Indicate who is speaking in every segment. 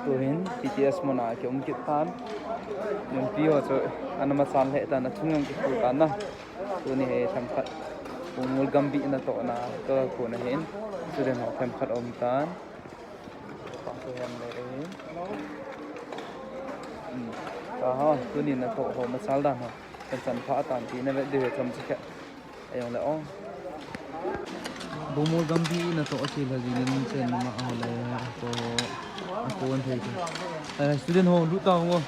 Speaker 1: tuhin TTS mona ke kit tan nen pio cho anama san he ta na thungam ki pu ta na tu ni he tham khat Bongmoul Gambih na to na to ko na hen student ho tham khat om tan pa to hem le re ta ha tu ni na to ho ma sal dan ho san pha tan ti na ve de cham chika ayong le ong Bongmoul Gambih na to chi la jin chen ma ho le ko ko an thei student ho lu ta ngo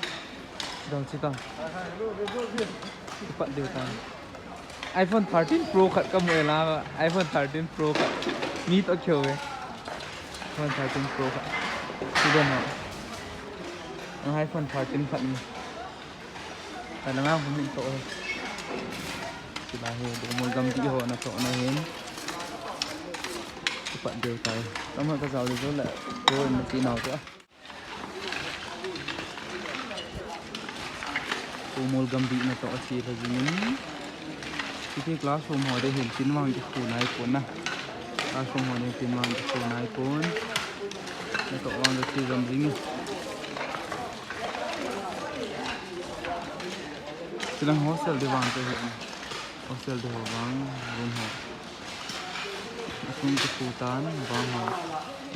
Speaker 1: dang chi ta pat de ta iPhone 13 Pro khat ka moe la iPhone 13 Pro khat mi to khyo ve iPhone 13 Pro khat student ho iPhone 13 khat ni ta la ngam min to chi ba he Bongmoul Gambih ho na to na hen phận đều tay tấm hơn cái giàu thì rất là thôi mà tí nào nữa Bongmoul Gambih là tọa chỉ là gì nhỉ cái classroom hồi đây hiện tin vàng cái khu này cuốn nè classroom hồi đây tin vàng cái khu này cuốn nó tọa vàng được chỉ làm gì nhỉ chỉ là hostel để vàng cái hiện hostel để vàng room họ không có phụ tán vàng họ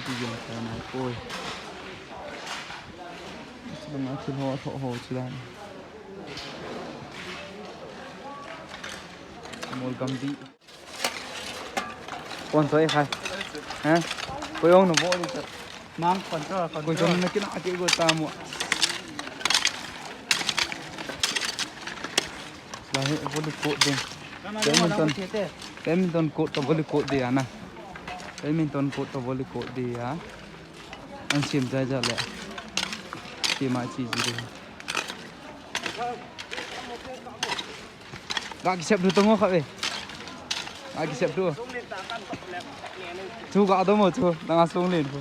Speaker 1: cái gì cái này coi chỉ là nói chuyện họ thọ hồ chỉ là Bongmoul Gambih con soi khai hả coi ông nó vỗ đi thật mang còn cho còn coi chúng nó cái nọ cái của ta muộn là hệ vô được cột đi cái mình toàn cột tao vô được cột đi à nè cái mình toàn cột tao vô được cột đi á anh xem ra giờ lại xem ai chỉ gì đi gak siap dulu tengok kak be. Gak siap dulu. Chú gak tengok chú, đang xuống lên chú.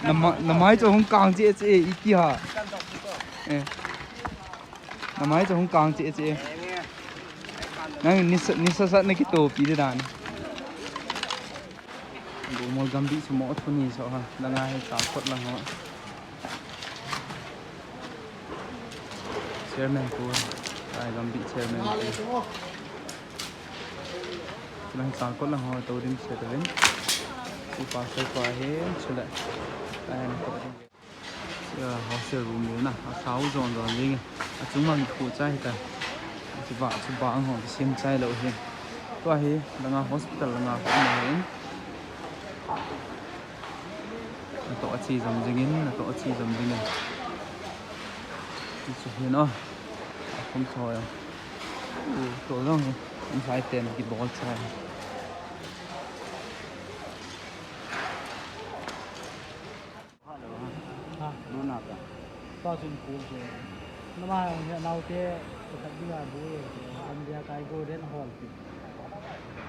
Speaker 1: Nằm máy cho không càng chị ý kia hả? Nằm máy cho không càng chị. Nãy nisa sát này cái tổ pí đi đàn. Bongmoul Gambih semua tu ni so ha, đang ai takut lah họ. Chairman ko ay Gambih chairman ko lang takot lang ho to din siya din si pastor ko he chula ay ko din hostel room na sáu zon rồi nhưng chúng mình phụ trai ta chỉ ba ang ho xem trai lâu hen to he đang hospital đang ko hen to chi zam jingin to chi zam jingin chỉ hiện đó không thôi tối rồi anh phải tiền cái bó chai nó nạp à to trên cú rồi nó mà hiện nào thế thật đi là bố anh ra cái go đến hòn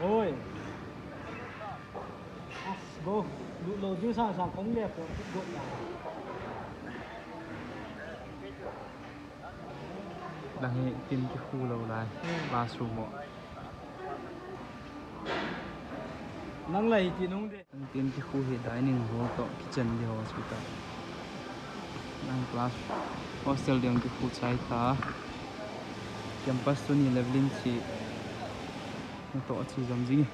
Speaker 1: ôi bố lụt chứ sao không đẹp rồi đội nào đang tìm cái khu lâu lại bathroom họ năng lấy thì nông đấy đang tìm cái khu hiện đại nên họ to kitchen đi họ sưu tập đang class hostel đi cái khu trái ta campus tu ni leveling chỉ nó to chỉ làm gì